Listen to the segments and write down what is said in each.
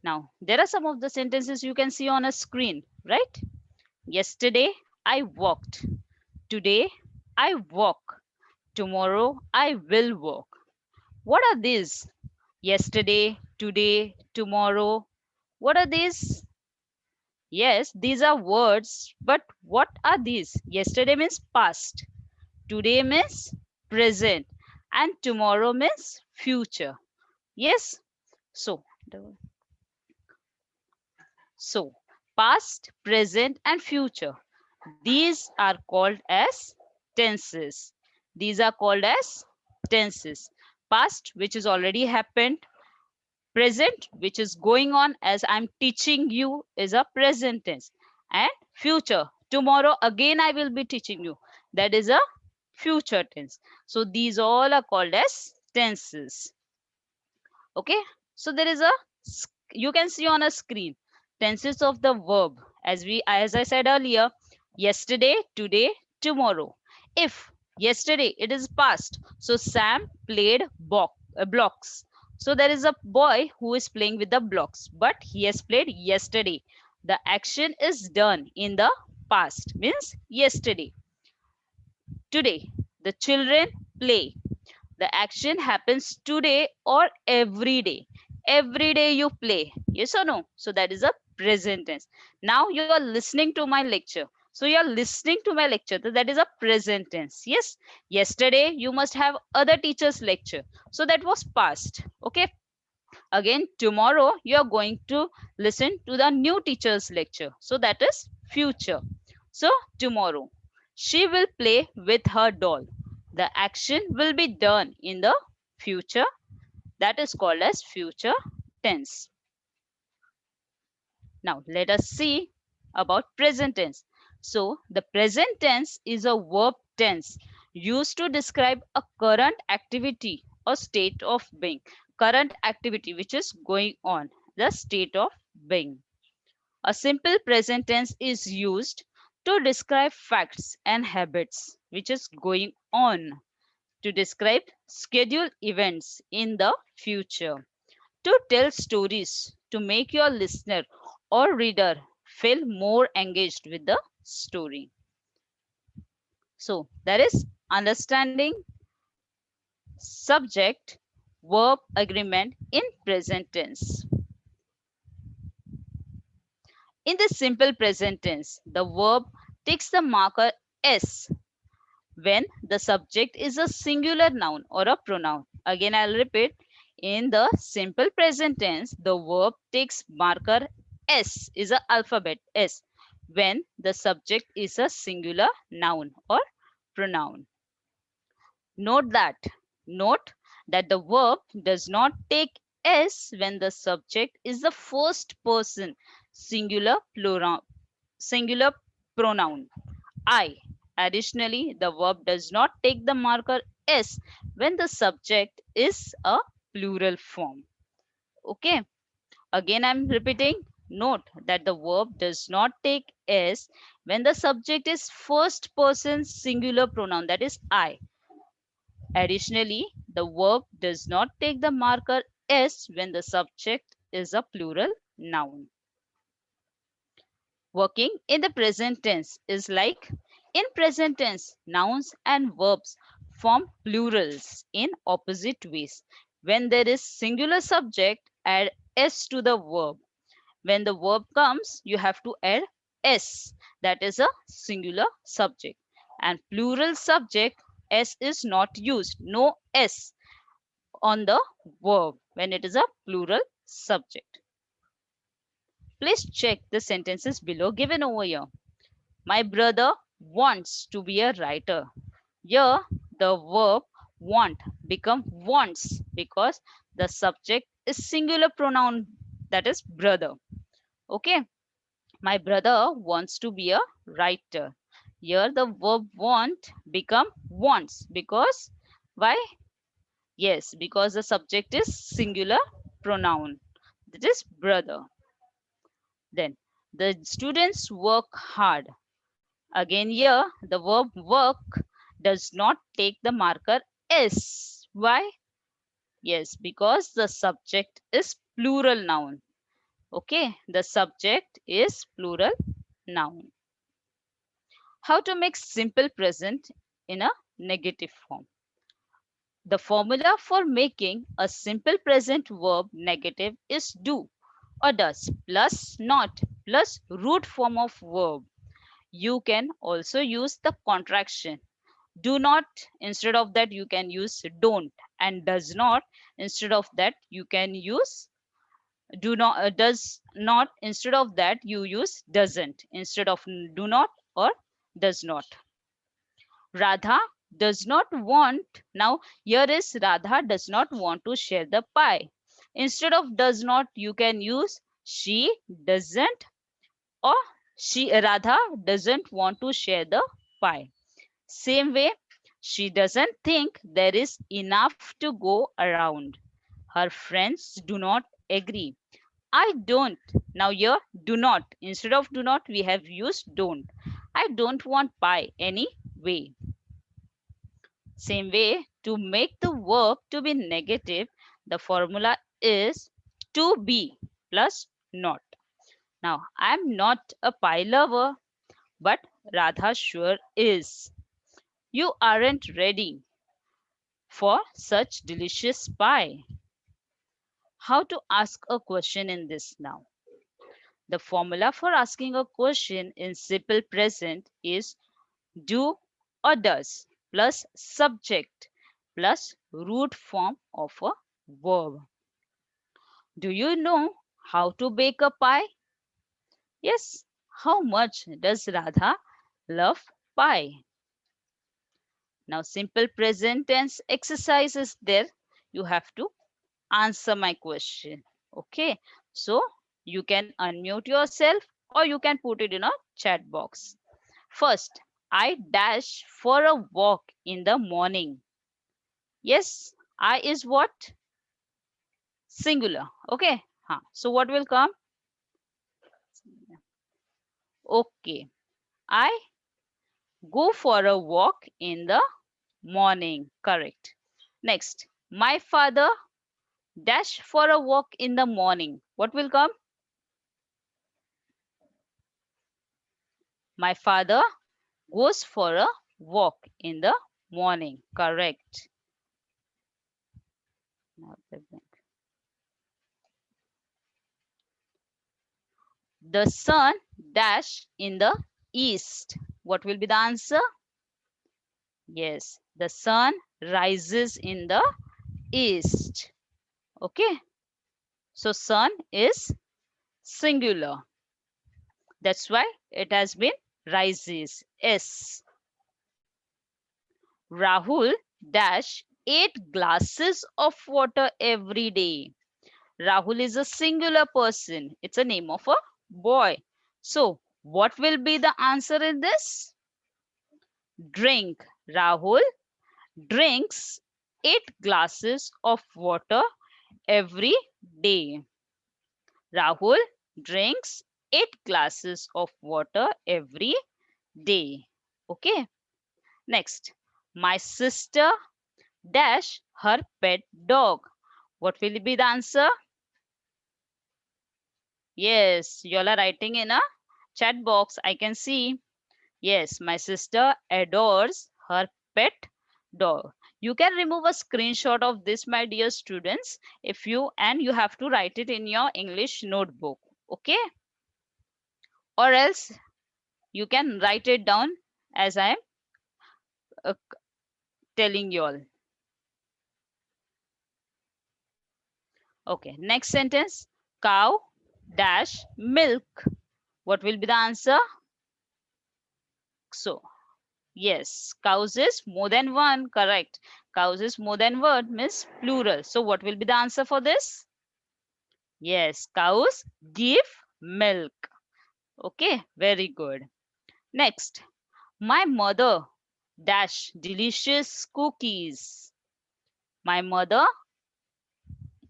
Now, there are some of the sentences you can see on a screen, right? Yesterday, I walked. Today, I walk. Tomorrow, I will walk. What are these? Yesterday, today, tomorrow. What are these? Yes, these are words, but what are these? Yesterday means past, today means present, and tomorrow means future. Yes, so so past, present, and future. These are called as tenses. These are called as tenses. Past, which is already happened. Present, which is going on as I'm teaching you, is a present tense. And future, tomorrow again I will be teaching you, that is a future tense. So these all are called as tenses. Okay, so there is a, you can see on a screen, tenses of the verb. As I said earlier, yesterday, today, tomorrow. If yesterday it is past, so Sam played blocks. So there is a boy who is playing with the blocks, but he has played yesterday. The action is done in the past, means yesterday. Today, the children play. The action happens today or every day. Every day you play. Yes or no? So that is a present tense. Now you are listening to my lecture. So you are listening to my lecture. So that is a present tense. Yes. Yesterday you must have other teacher's lecture. So that was past. Okay. Again, tomorrow you are going to listen to the new teacher's lecture. So that is future. So tomorrow she will play with her doll. The action will be done in the future. That is called as future tense. Now let us see about present tense. So the present tense is a verb tense used to describe a current activity or state of being. Current activity which is going on, the state of being. A simple present tense is used to describe facts and habits which is going on, to describe scheduled events in the future, to tell stories, to make your listener or reader feel more engaged with the story. So that is understanding subject verb agreement in present tense. In the simple present tense, the verb takes the marker S when the subject is a singular noun or a pronoun. Again, I'll repeat. In the simple present tense, the verb takes marker S, is a alphabet S, when the subject is a singular noun or pronoun. Note that, note that the verb does not take S when the subject is the first person singular pronoun I. Additionally, the verb does not take the marker S when the subject is a plural form. Okay. Again, I'm repeating. Note that the verb does not take S when the subject is first person singular pronoun, that is I. Additionally, the verb does not take the marker S when the subject is a plural noun. Working in the present tense is like, in present tense, nouns and verbs form plurals in opposite ways. When there is singular subject, add s to the verb. When the verb comes, you have to add s, that is a singular subject. And plural subject, s is not used, no s on the verb when it is a plural subject. Please check the sentences below given over here. My brother wants to be a writer. Here, the verb want become wants because the subject is singular pronoun, that is brother. Okay, my brother wants to be a writer. Here, the verb want become wants because why? Yes, because the subject is singular pronoun, that is brother. Then the students work hard. Again here, the verb work does not take the marker S. Why? Yes, because the subject is plural noun. Okay, the subject is plural noun. How to make simple present in a negative form? The formula for making a simple present verb negative is do or does plus not plus root form of verb. You can also use the contraction do not. Instead of that you can use don't, and does not. Instead of that you can use do not. Does not. Instead of that you use doesn't instead of do not or does not. Radha does not want. Now here is Radha does not want to share the pie. Instead of does not you can use she doesn't, or she Radha doesn't want to share the pie. Same way, she doesn't think there is enough to go around. Her friends do not agree. I don't. Now here, do not. Instead of do not, we have used don't. I don't want pie anyway. Same way, to make the verb to be negative, the formula is to be plus not. Now, I am not a pie lover, but Radha sure is. You aren't ready for such delicious pie. How to ask a question in this now? The formula for asking a question in simple present is do or does plus subject plus root form of a verb. Do you know how to bake a pie? Yes. How much does Radha love pie? Now, simple present tense exercise is there. You have to answer my question. Okay. So, you can unmute yourself or you can put it in a chat box. First, I dash for a walk in the morning. Yes, I is what? Singular. Okay. So, what will come? Okay. I go for a walk in the morning. Correct. Next, my father dash for a walk in the morning. What will come? My father goes for a walk in the morning. Correct. The sun dash in the east. What will be the answer? Yes, the sun rises in the east. Okay, so sun is singular. That's why it has been rises. S. Rahul dash 8 glasses of water every day. Rahul is a singular person. It's a name of a boy. So, what will be the answer in this? Drink. Rahul drinks 8 glasses of water every day. Rahul drinks 8 glasses of water every day. Okay. Next, my sister dash her pet dog. What will be the answer? Yes, you all are writing in a chat box. I can see. Yes, my sister adores her pet dog. You can remove a screenshot of this, my dear students, if you and you have to write it in your English notebook. Okay? Or else you can write it down as I am uh, telling you all. Okay, next sentence. Cow dash milk. What will be the answer? So, yes, cows is more than one, correct. Cows is more than one, means plural. So, what will be the answer for this? Yes, cows give milk. Okay, very good. Next, my mother dash delicious cookies. My mother,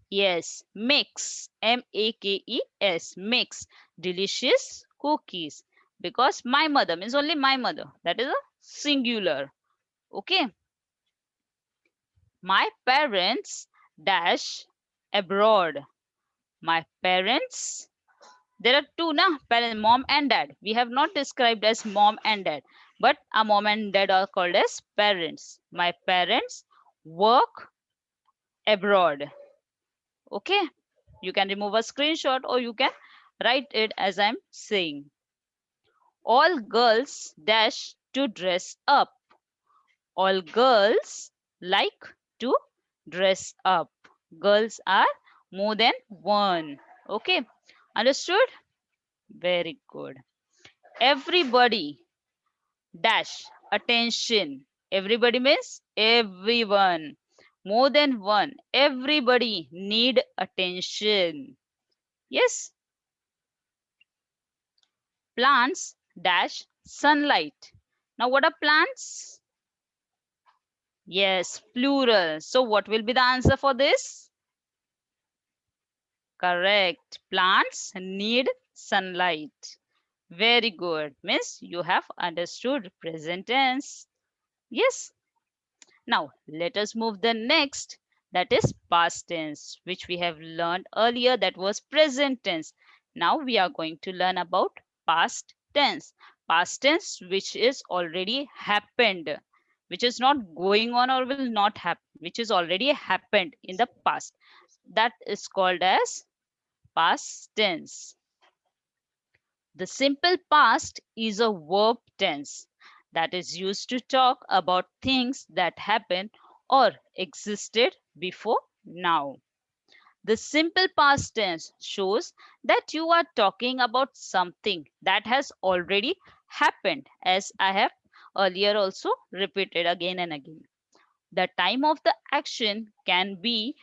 yes, makes makes makes delicious cookies, because my mother means only my mother. That is a singular. Okay, my parents dash abroad. My parents There are two, na? Mom and dad. We have not described as mom and dad, but our mom and dad are called as parents. My parents work abroad. Okay. You can remove a screenshot or you can write it as I'm saying. All girls dash to dress up. All girls like to dress up. Girls are more than one. Okay. Understood? Very good. Everybody dash attention. Everybody means everyone. More than one. Everybody need attention. Yes. Plants dash sunlight. Now what are plants? Yes, plural. So what will be the answer for this? Correct. Plants need sunlight. Very good. Miss, you have understood present tense. Yes. Now let us move the next. That is past tense, which we have learned earlier. That was present tense. Now we are going to learn about past tense. Past tense which is already happened, which is not going on or will not happen, which is already happened in the past. That is called as past tense. The simple past is a verb tense that is used to talk about things that happened or existed before now. The simple past tense shows that you are talking about something that has already happened, as I have earlier also repeated again and again. The time of the action can be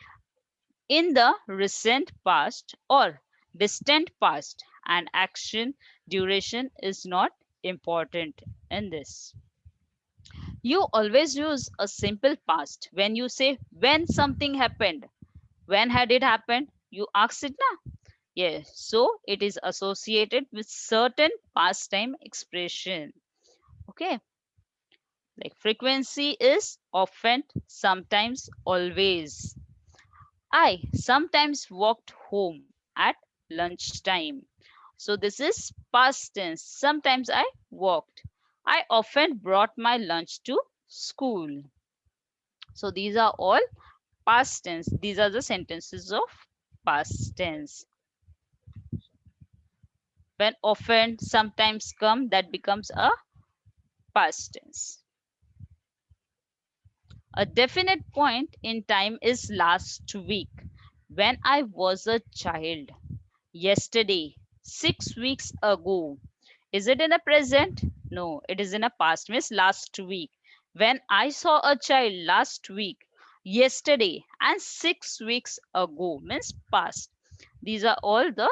in the recent past or distant past, and action duration is not important in this. You always use a simple past when you say when something happened. When had it happened? You ask it now. Yes, so it is associated with certain past time expression. Okay, like frequency is often, sometimes, always. I sometimes walked home at lunchtime. So this is past tense. Sometimes I walked. I often brought my lunch to school. So these are all past tense. These are the sentences of past tense. When often, sometimes come, that becomes a past tense. A definite point in time is last week, when I was a child. Yesterday, 6 weeks ago. Is it in a present? No, it is in a past, means last week. When I saw a child last week, yesterday, and 6 weeks ago means past. These are all the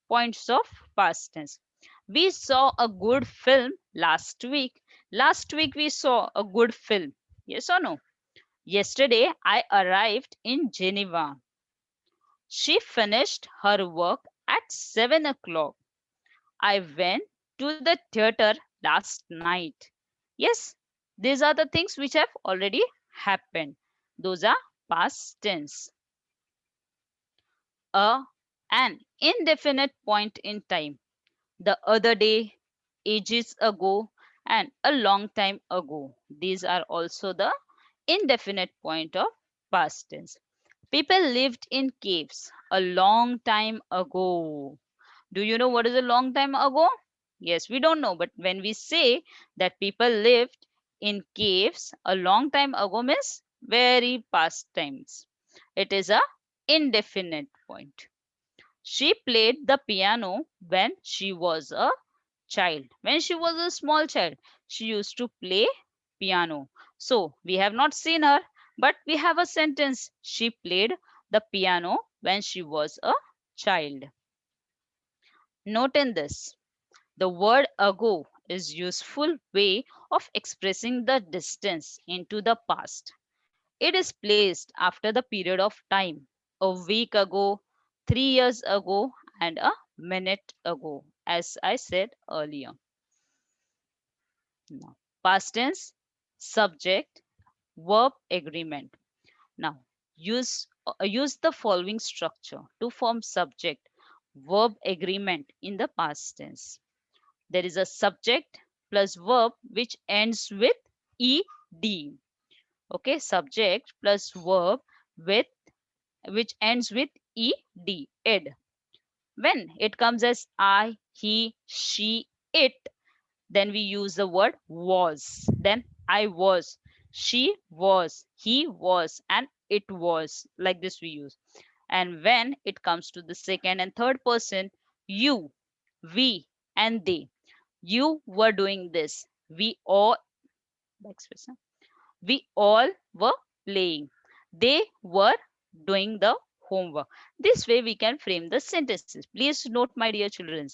points of past tense. We saw a good film last week. Last week we saw a good film. Yes or no? Yesterday I arrived in Geneva. She finished her work at 7 o'clock. I went to the theater last night. Yes, these are the things which have already happened. Those are past tense. A an indefinite point in time. The other day, ages ago, and a long time ago. These are also the indefinite point of past tense. People lived in caves a long time ago. Do you know what is a long time ago? Yes, we don't know, but when we say that people lived in caves a long time ago means very past times. It is a indefinite point. She played the piano when she was a child. When she was a small child, she used to play piano. So we have not seen her, but we have a sentence. She played the piano when she was a child. Note in this, the word ago is useful way of expressing the distance into the past. It is placed after the period of time, a week ago, 3 years ago, and a minute ago, as I said earlier. Now, past tense, subject, verb agreement. Now, use the following structure to form subject, verb agreement in the past tense. There is a subject plus verb which ends with ed. Okay, subject plus verb with which ends with ed. When it comes as I, he, she, it, then we use the word was. Then I was, she was, he was, and it was. Like this we use. And when it comes to the second and third person, you, we, and they. You were doing this. We all were playing. They were doing the homework. This way we can frame the sentences. Please note, my dear children,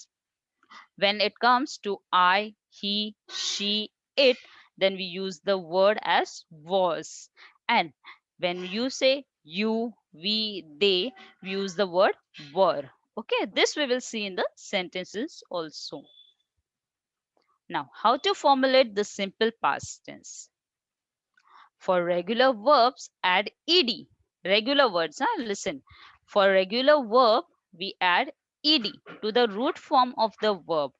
when it comes to I, he, she, it, then we use the word as was. And when you say you, we, they, we use the word were. Okay, this we will see in the sentences also. Now, how to formulate the simple past tense? For regular verbs, add ed. Regular words, listen. For regular verb, we add ed to the root form of the verb,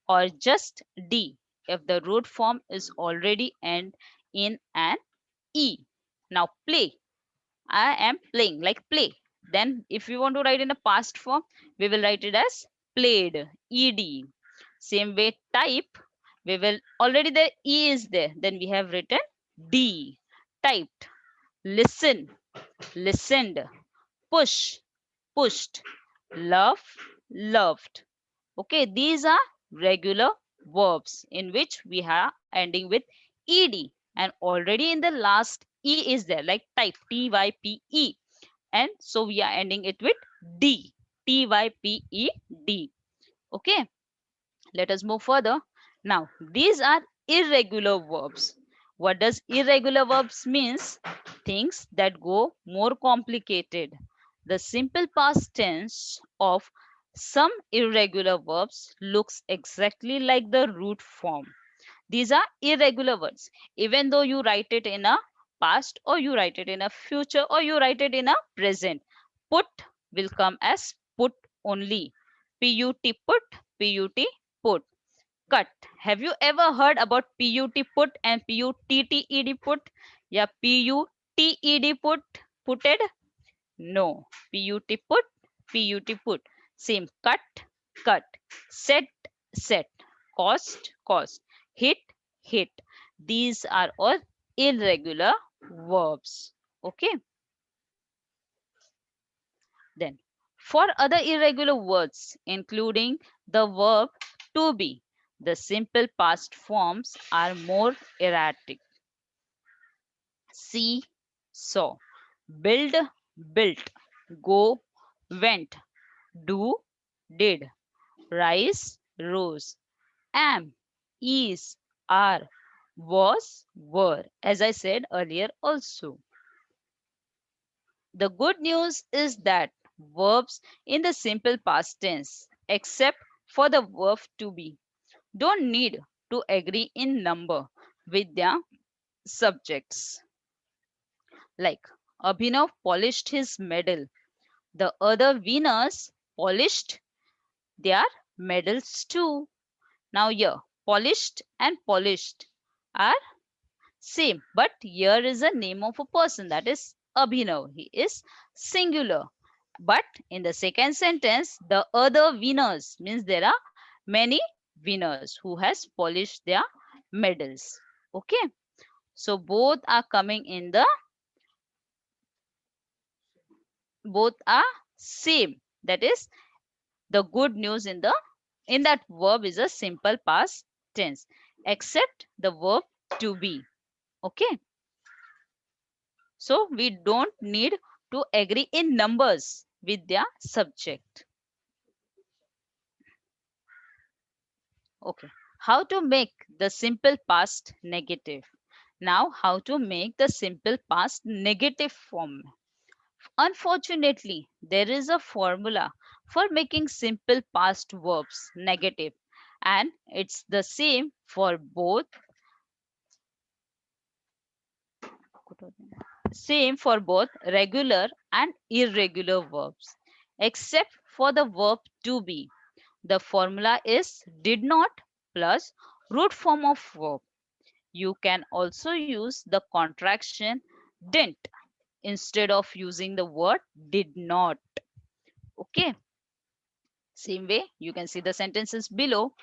or just d if the root form is already end in an e. Now play. I am playing, like play. Then if we want to write in a past form, we will write it as played, ed. Same way type, we will already the e is there. Then we have written d, typed. Listen, listened. Push, pushed. Love, loved. Okay, these are regular verbs in which we are ending with ed, and already in the last e is there, like type, type, and so we are ending it with d, typed. Okay, let us move further. Now these are irregular verbs. What does irregular verbs means? Things that go more complicated. The simple past tense of some irregular verbs looks exactly like the root form. These are irregular words. Even though you write it in a past, or you write it in a future, or you write it in a present, put will come as put only. Put, put, put. Cut. Have you ever heard about put put and putted put? Yeah, putted putted. No, put put. Same. Cut, cut. Set, set. Cost, cost. Hit, hit. These are all irregular verbs. Okay. Then, for other irregular words, including the verb to be, the simple past forms are more erratic. See, saw. Build, built. Go, went. Do, did. Rise, rose. Am, is, are, was, were. As I said earlier also. The good news is that verbs in the simple past tense, except for the verb to be, don't need to agree in number with their subjects. Like Abhinav polished his medal. The other winners polished their medals too. Now here, polished and polished are same, but here is a name of a person, that is Abhinav. He is singular. But in the second sentence, the other winners means there are many winners who has polished their medals. Okay. So both are same. That is, the good news in that verb is a simple past tense, except the verb to be. Okay. So we don't need to agree in numbers with their subject. Okay. How to make the simple past negative? Now, how to make the simple past negative form? Unfortunately, there is a formula for making simple past verbs negative, and it's the same for both regular and irregular verbs, except for the verb to be. The formula is did not plus root form of verb. You can also use the contraction didn't instead of using the word did not. Okay. Same way, you can see the sentences below.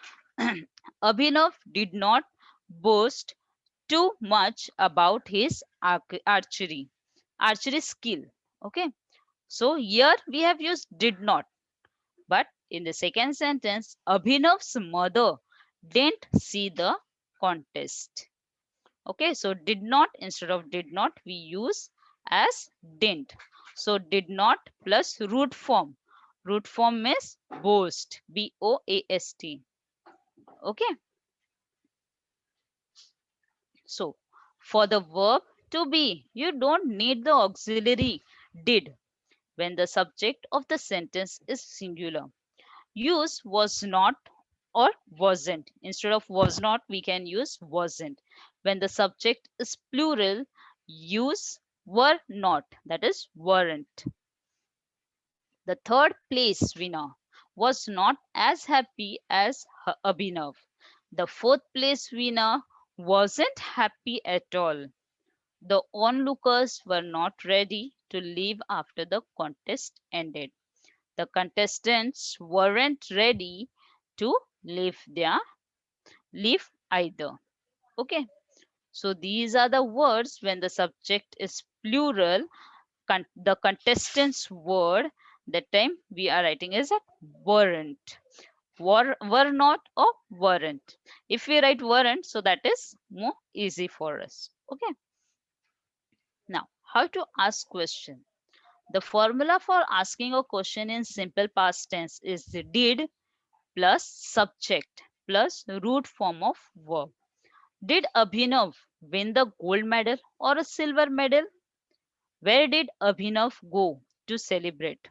Abhinav did not boast too much about his archery skill. Okay. So here we have used did not. But in the second sentence, Abhinav's mother didn't see the contest. Okay, so did not instead of did not we use as didn't. So did not plus root form. Root form is boast. B-O-A-S-T. Okay, so for the verb to be, you don't need the auxiliary did when the subject of the sentence is singular. Use was not or wasn't. Instead of was not, we can use wasn't. When the subject is plural, use were not, that is weren't. The third place winner was not as happy as Abhinav. The fourth place winner wasn't happy at all. The onlookers were not ready to leave after the contest ended. The contestants weren't ready to leave their leave either. Okay, so these are the words when the subject is plural. The contestants word that time we are writing is that weren't. Were not or weren't. If we write weren't, so that is more easy for us. Okay, now how to ask question. The formula for asking a question in simple past tense is the did plus subject plus root form of verb. Did Abhinav win the gold medal or a silver medal? Where did Abhinav go to celebrate?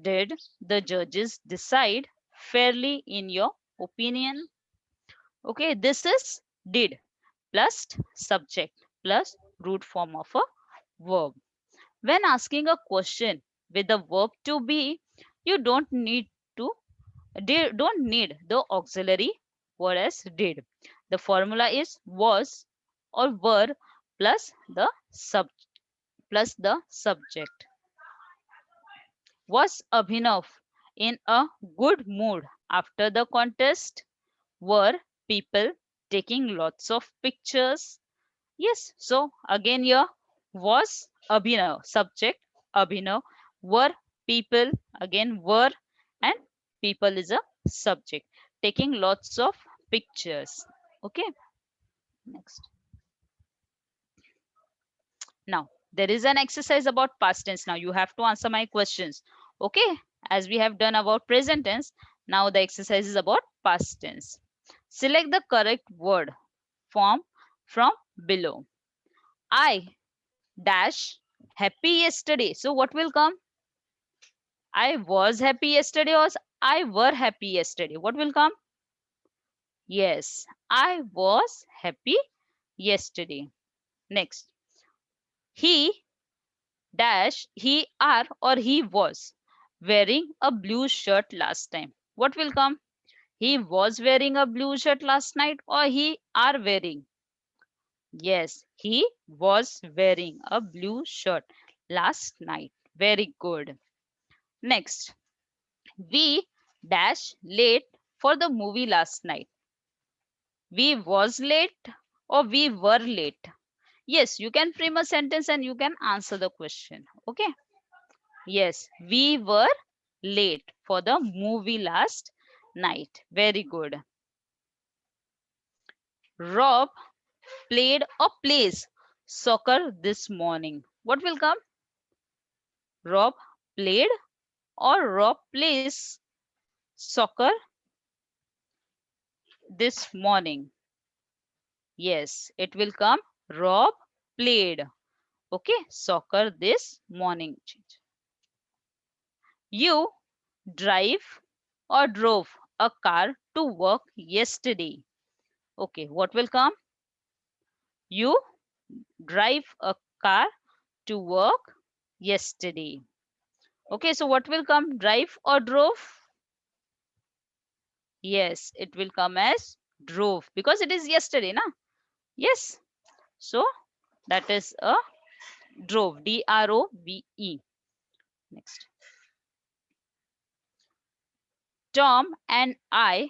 Did the judges decide fairly in your opinion? Okay, this is did plus subject plus root form of a verb. When asking a question with the verb to be, you to don't need the auxiliary word as did. The formula is was or were plus the subject. Was Abhinav in a good mood after the contest? Were people taking lots of pictures? Yes. So again here was Abhinav subject Abhinav, were people again were, and people is a subject taking lots of pictures. Okay, next. Now there is an exercise about past tense. Now you have to answer my questions. Okay, as we have done about present tense, now the exercise is about past tense. Select the correct word form from below. I dash happy yesterday. So what will come? I was happy yesterday or I were happy yesterday. What will come? Yes, I was happy yesterday. Next. He dash he are or he was wearing a blue shirt last time. What will come? He was wearing a blue shirt last night or he are wearing. Yes, he was wearing a blue shirt last night. Very good. Next, we dash late for the movie last night. We was late or we were late. Yes, you can frame a sentence and you can answer the question. Okay. Yes, we were late for the movie last night. Very good. Rob played or plays soccer this morning. What will come? Rob played or Rob plays soccer this morning. Yes, it will come. Rob played. Okay, soccer this morning. You drive or drove a car to work yesterday. Okay, what will come? You drive a car to work yesterday. Okay, so what will come? Drive or drove? Yes, it will come as drove because it is yesterday, na? Yes. So that is a drove. D-R-O-V-E. Next. Tom and I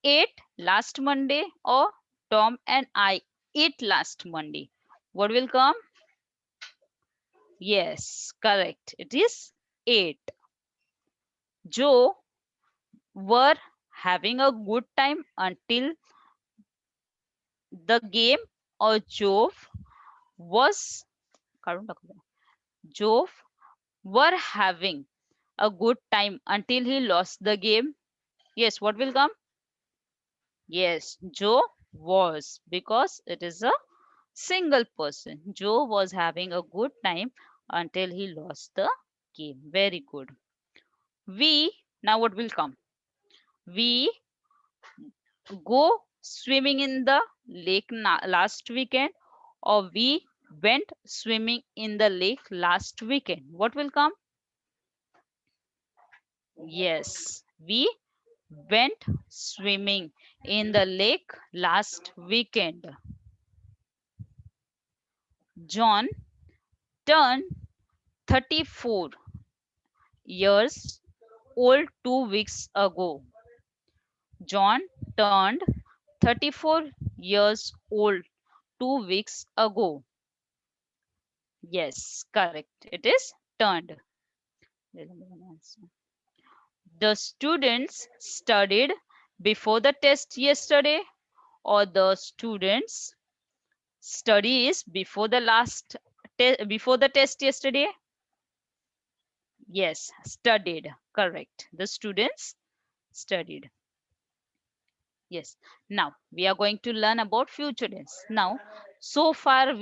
ate last Monday, or Tom and I ate last Monday. What will come? Yes, correct. It is ate. Joe were having a good time until the game, or Jove was Jove were having a good time until he lost the game. Yes, what will come? Yes, Joe was, because it is a single person. Joe was having a good time until he lost the game. Very good. Now what will come? We go swimming in the lake last weekend, or we went swimming in the lake last weekend. What will come? Yes, we went swimming in the lake last weekend. John turned 34 years old 2 weeks ago. John turned 34 years old 2 weeks ago. Yes, correct. It is turned. The students studied before the test yesterday, or the students studies before the before the test yesterday. Yes, studied. Correct. The students studied. Yes. Now we are going to learn about future tense. Now, so far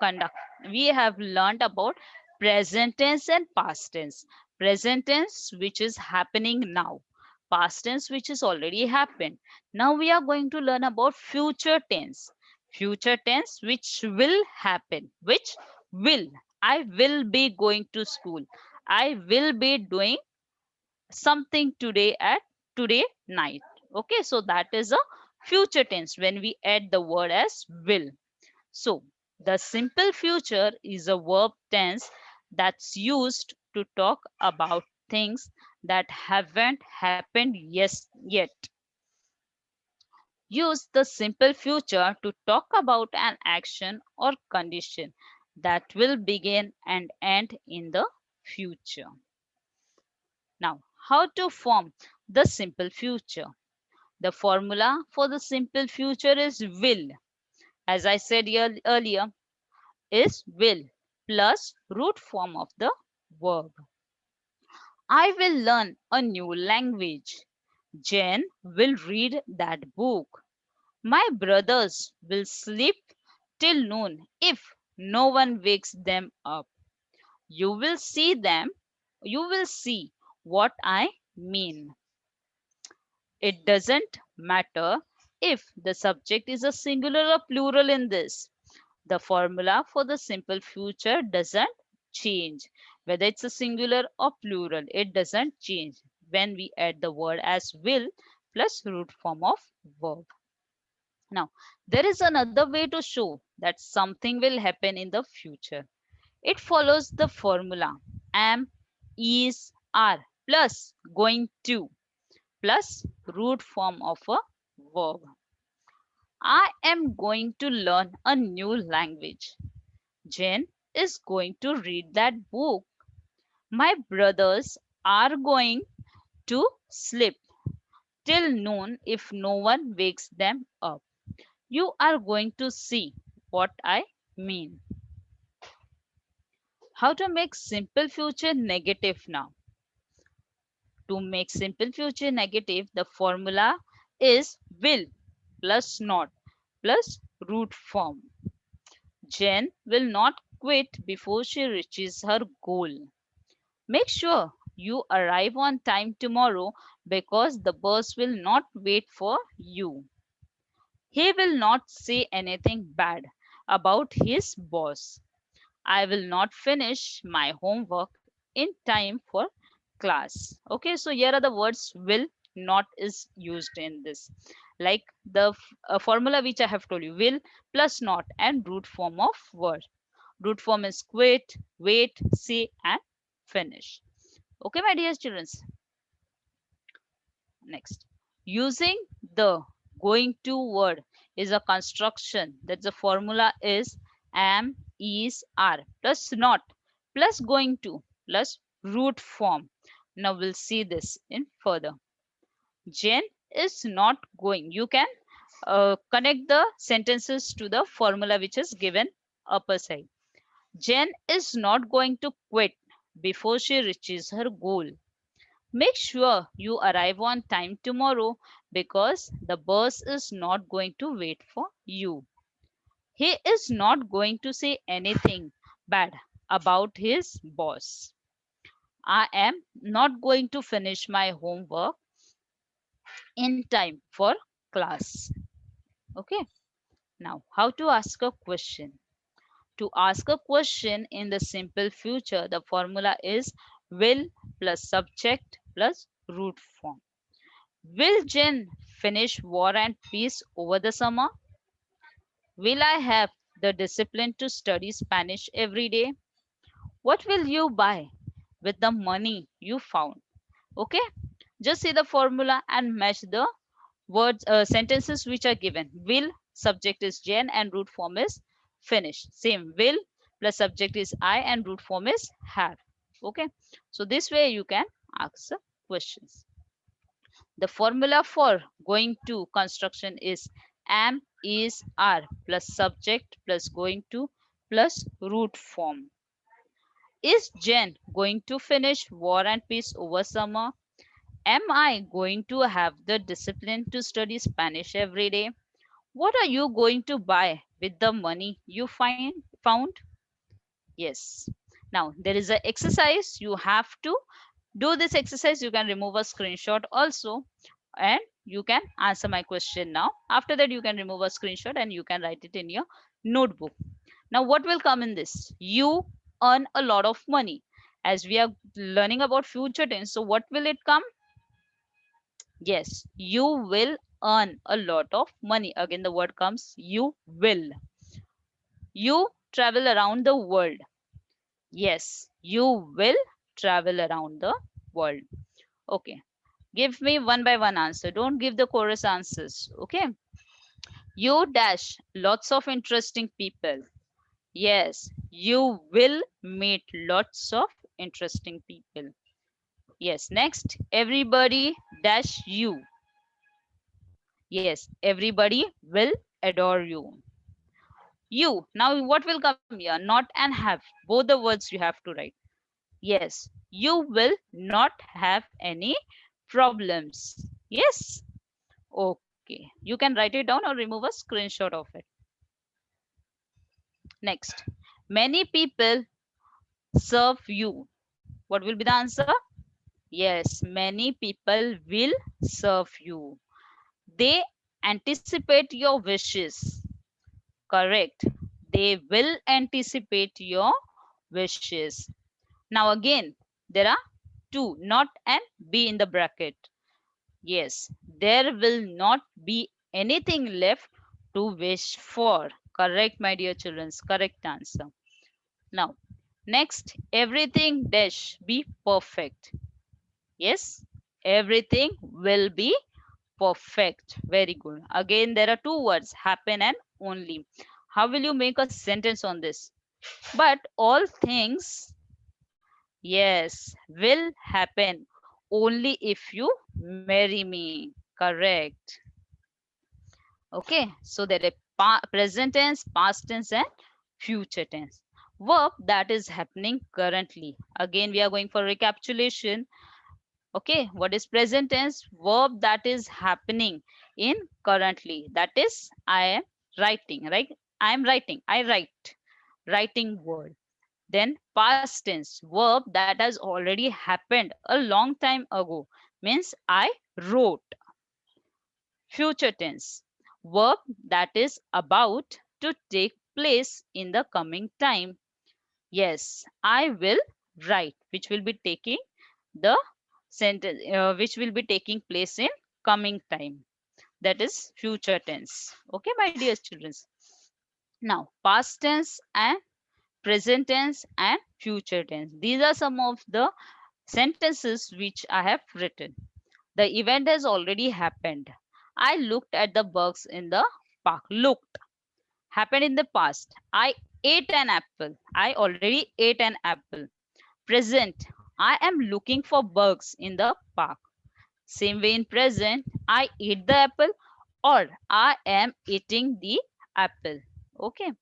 conduct we have learned about present tense and past tense. Present tense, which is happening now. Past tense, which is already happened. Now we are going to learn about future tense. Future tense, which will happen. Which will. I will be going to school. I will be doing something today night. Okay, so that is a future tense when we add the word as will. So the simple future is a verb tense that's used to talk about things that haven't happened yet. Use the simple future to talk about an action or condition that will begin and end in the future. Now, how to form the simple future? The formula for the simple future is will. As I said earlier, is will plus root form of the verb. I will learn a new language. Jen will read that book. My brothers will sleep till noon if no one wakes them up. You will see them, you will see what I mean. It doesn't matter if the subject is a singular or plural in this. The formula for the simple future doesn't change. Whether it's a singular or plural, it doesn't change when we add the word as will plus root form of verb. Now, there is another way to show that something will happen in the future. It follows the formula am, is, are plus going to plus root form of a verb. I am going to learn a new language. Jen is going to read that book. My brothers are going to sleep till noon if no one wakes them up. You are going to see what I mean. How to make simple future negative now? To make simple future negative, the formula is will plus not plus root form. Jen will not quit before she reaches her goal. Make sure you arrive on time tomorrow because the bus will not wait for you. He will not say anything bad about his boss. I will not finish my homework in time for class. Okay, so here are the words will not is used in this, like the formula which I have told you, will plus not and root form of word. Root form is quit, wait, see and finish. Okay, my dear students. Next, using the going to word is a construction that the formula is am, is, are plus not plus going to plus root form. Now we'll see this in further. Jen is not going. You can connect the sentences to the formula which is given upper side. Jen is not going to quit before she reaches her goal. Make sure you arrive on time tomorrow because the bus is not going to wait for you. He is not going to say anything bad about his boss. I am not going to finish my homework in time for class. Okay. Now, how to ask a question? To ask a question in the simple future, the formula is will plus subject plus root form. Will Jen finish War and Peace over the summer? Will I have the discipline to study Spanish every day? What will you buy with the money you found? Okay, just see the formula and match the words, sentences which are given. Will, subject is Jen and root form is finish. Same, will plus subject is I and root form is have. Okay, so this way you can ask the questions. The formula for going to construction is am, is, are plus subject plus going to plus root form. Is Jen going to finish War and Peace over summer? Am I going to have the discipline to study Spanish every day? What are you going to buy with the money you found? Yes. Now there is an exercise. You have to do this exercise. You can remove a screenshot also and you can answer my question now. After that you can remove a screenshot and you can write it in your notebook. Now what will come in this? You earn a lot of money. As we are learning about future tense, so what will it come? Yes, you will earn a lot of money. Again the word comes you will. You travel around the world. Yes, you will travel around the world. Okay. Give me one by one answer. Don't give the chorus answers. Okay. You dash lots of interesting people. Yes, you will meet lots of interesting people. Yes, next. Everybody dash you. Yes, everybody will adore you. You. Now what will come here? Not and have. Both the words you have to write. Yes, you will not have any problems. Yes. Okay. You can write it down or remove a screenshot of it. Next. Many people serve you. What will be the answer? Yes, many people will serve you. They anticipate your wishes. Correct. They will anticipate your wishes. Now again, there are two, not and be in the bracket. Yes, there will not be anything left to wish for. Correct, my dear children. Correct answer. Now, next, everything dash be perfect. Yes, everything will be perfect. Very good. Again, there are two words, happen and only. How will you make a sentence on this? But all things, yes, will happen only if you marry me. Correct. Okay, so there are present tense, past tense, and future tense. Verb that is happening currently. Again, we are going for recapitulation. Okay, what is present tense? Verb that is happening in currently. That is, I am writing, right? I am writing. I write. Writing word. Then past tense, verb that has already happened a long time ago, means I wrote. Future tense, verb that is about to take place in the coming time. Yes, I will right, which will be taking the sentence, which will be taking place in coming time. That is future tense. Okay, my dear children. Now, past tense and present tense and future tense. These are some of the sentences which I have written. The event has already happened. I looked at the bugs in the park. Looked happened in the past. I ate an apple. I already ate an apple. Present. I am looking for bugs in the park. Same way in present, I ate the apple or I am eating the apple. Okay.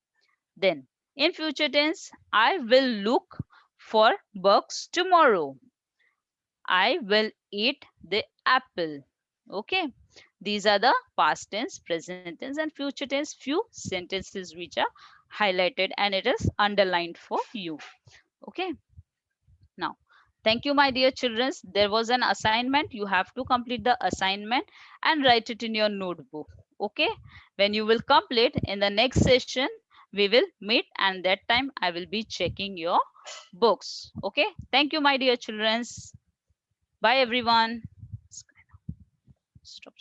Then in future tense, I will look for bugs tomorrow. I will eat the apple. Okay. These are the past tense, present tense, and future tense. Few sentences which are highlighted and it is underlined for you. Okay. Now, thank you, my dear children. There was an assignment. You have to complete the assignment and write it in your notebook. Okay. When you will complete in the next session, we will meet and that time I will be checking your books. Okay. Thank you, my dear children. Bye, everyone. Stop.